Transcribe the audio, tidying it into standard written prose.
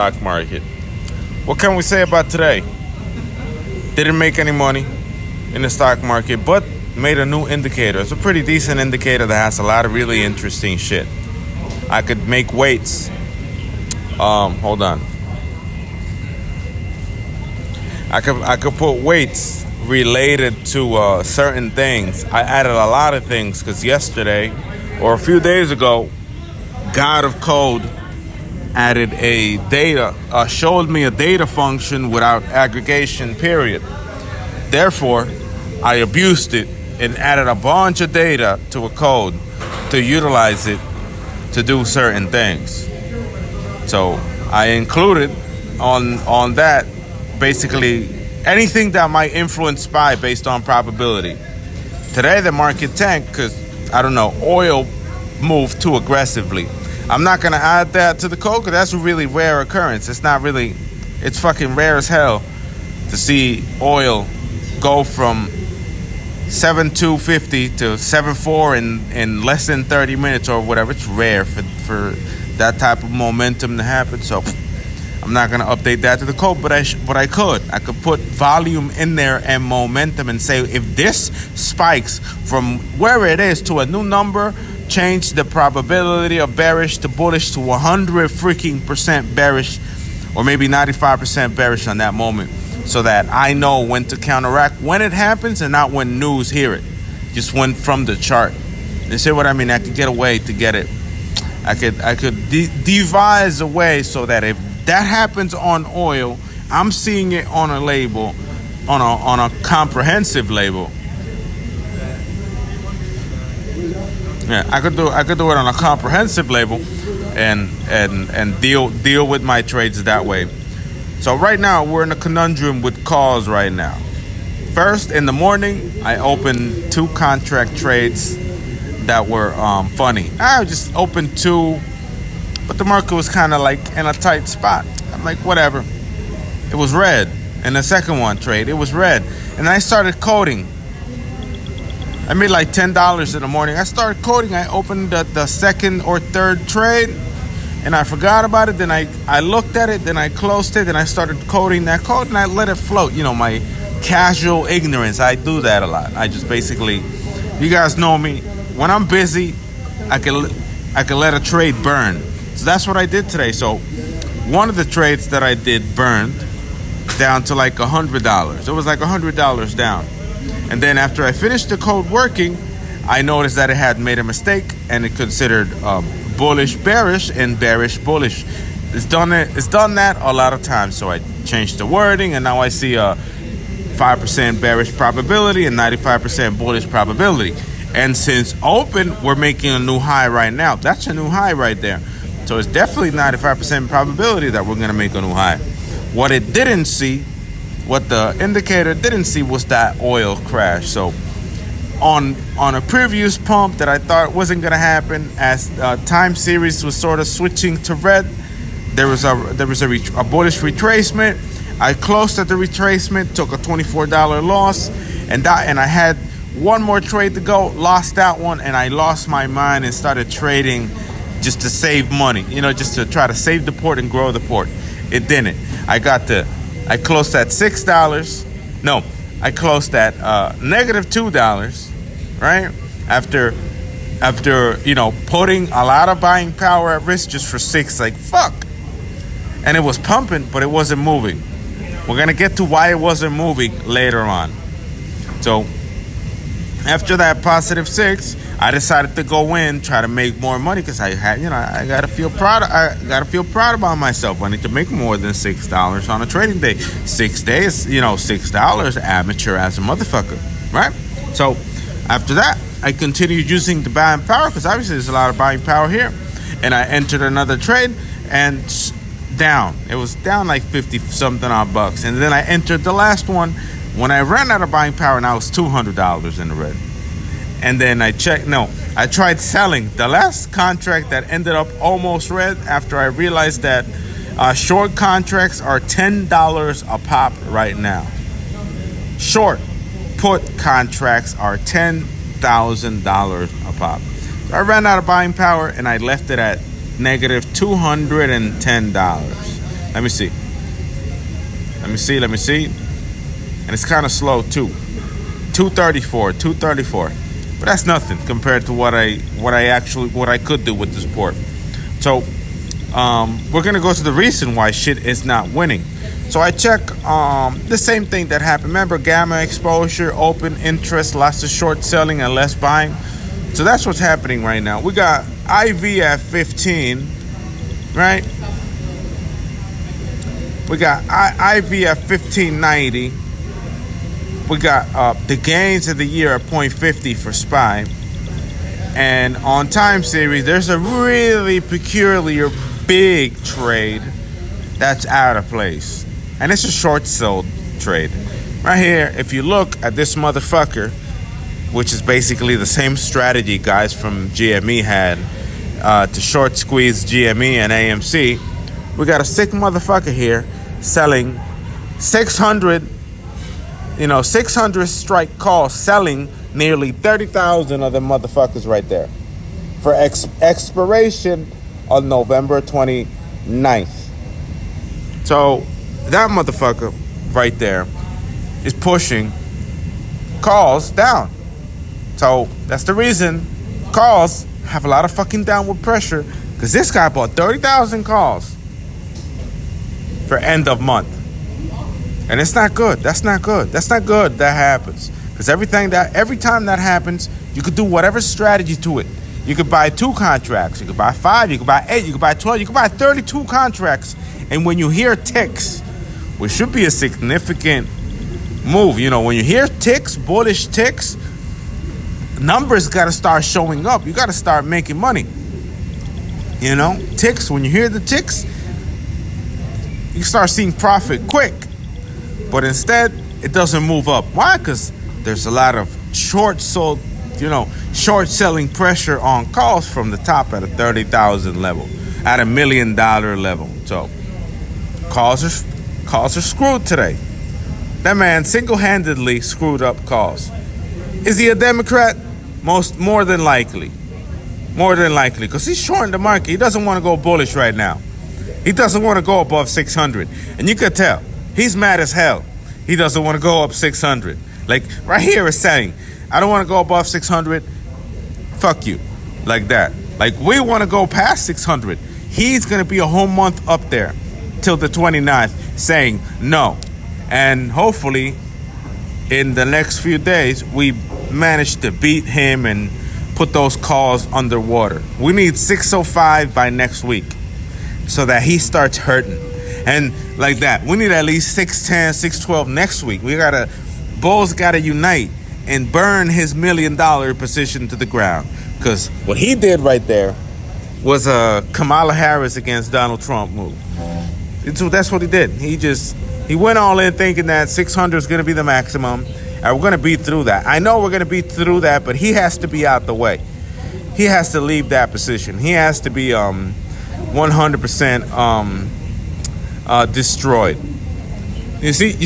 Stock market. What can we say about today? Didn't make any money in the stock market, but made a new indicator. It's a pretty decent indicator that has a lot of really interesting shit. I could make weights. Hold on. I could put weights related to certain things. I added a lot of things because yesterday or a few days ago, God of Code added a data, showed me a data function without aggregation, period. Therefore, I abused it and added a bunch of data to a code to utilize it to do certain things. So I included on that basically anything that might influence SPY based on probability. Today the market tanked because, I don't know, oil moved too aggressively. I'm not going to add that to the code because that's a really rare occurrence. It's fucking rare as hell to see oil go from 7,250 to 7,4 in less than 30 minutes or whatever. It's rare for that type of momentum to happen. So I'm not going to update that to the code, but I could put volume in there and momentum and say if this spikes from where it is to a new number, change the probability of bearish to bullish to 100% bearish, or maybe 95% bearish on that moment, so that I know when to counteract when it happens and not when news hear it. Just when from the chart. You see what I mean? I could get a way to get it. I could devise a way so that if that happens on oil, I'm seeing it on a label, on a comprehensive label. Yeah, I could do it on a comprehensive label, and deal with my trades that way. So right now we're in a conundrum with calls right now. First, in the morning, I opened 2 contract trades that were funny. I just opened 2, but the market was kind of like in a tight spot. I'm like, whatever. It was red. And the second one trade, it was red, and I started coding. I made like $10 in the morning. I started coding. I opened the second or third trade, and I forgot about it. Then I looked at it. Then I closed it. Then I started coding that code, and I let it float. You know, my casual ignorance. I do that a lot. I just basically, you guys know me. When I'm busy, I can let a trade burn. So that's what I did today. So one of the trades that I did burned down to like $100. It was like $100 down. And then after I finished the code working, I noticed that it had made a mistake and it considered bullish bearish and bearish bullish. It's done that a lot of times. So I changed the wording, and now I see a 5% bearish probability and 95% bullish probability. And since open, we're making a new high right now. That's a new high right there. So it's definitely 95% probability that we're going to make a new high. What it didn't see, what the indicator didn't see, was that oil crash. So on a previous pump that I thought wasn't going to happen, as time series was sort of switching to red, there was a bullish retracement. I closed at the retracement, took a $24 loss, and I had one more trade to go, lost that one, and I lost my mind and started trading just to save money, just to try to save the port and grow the port. It didn't. I closed at $6. No, I closed at -$2, right? After putting a lot of buying power at risk just for $6, like fuck. And it was pumping, but it wasn't moving. We're gonna get to why it wasn't moving later on. So after that positive $6, I decided to go in, try to make more money, because I had, I gotta feel proud. I gotta feel proud about myself. I need to make more than $6 on a trading day. 6 days, $6, amateur as a motherfucker, right? So after that, I continued using the buying power, because obviously there's a lot of buying power here, and I entered another trade and down. It was down like 50 something odd bucks, and then I entered the last one when I ran out of buying power, and I was $200 in the red. And then I tried selling the last contract that ended up almost red after I realized that short contracts are $10 a pop right now. Short put contracts are $10,000 a pop. So I ran out of buying power, and I left it at negative $210. Let me see. Let me see. And it's kind of slow too. 234. But that's nothing compared to what I could do with this port. So we're gonna go to the reason why shit is not winning. So I check the same thing that happened. Remember, gamma exposure, open interest, lots of short selling and less buying. So that's what's happening right now. We got IV at 15, right? We got IV at 1590. We got the gains of the year at 0.50 for SPY. And on time series, there's a really peculiar big trade that's out of place. And it's a short sold trade. Right here, if you look at this motherfucker, which is basically the same strategy guys from GME had to short squeeze GME and AMC, we got a sick motherfucker here selling 600 strike calls, selling nearly 30,000 of them motherfuckers right there for expiration on November 29th. So that motherfucker right there is pushing calls down. So that's the reason calls have a lot of fucking downward pressure, because this guy bought 30,000 calls for end of month. And it's not good. That's not good. That's not good that happens. Because every time that happens, you could do whatever strategy to it. You could buy 2 contracts. You could buy 5. You could buy 8. You could buy 12. You could buy 32 contracts. And when you hear ticks, which should be a significant move, when you hear ticks, bullish ticks, numbers got to start showing up. You got to start making money. Ticks, when you hear the ticks, you start seeing profit quick. But instead, it doesn't move up. Why? Because there's a lot of short selling pressure on calls from the top at a 30,000 level, at $1 million level. So calls are screwed today. That man single-handedly screwed up calls. Is he a Democrat? More than likely, because he's shorting the market. He doesn't want to go bullish right now. He doesn't want to go above 600, and you could tell he's mad as hell. He doesn't want to go up 600. Like right here is saying, I don't want to go above 600. Fuck you, like that. Like we want to go past 600. He's gonna be a whole month up there till the 29th, saying no, and hopefully in the next few days we manage to beat him and put those calls underwater. We need 605 by next week so that he starts hurting. And like that, we need at least 610, 612 next week. Bulls gotta unite and burn his $1 million position to the ground. Because what he did right there was a Kamala Harris against Donald Trump move. That's what he did. He went all in thinking that 600 is gonna be the maximum. And we're going to beat through that. I know we're going to beat through that, but he has to be out the way. He has to leave that position. He has to be 100% destroyed. You see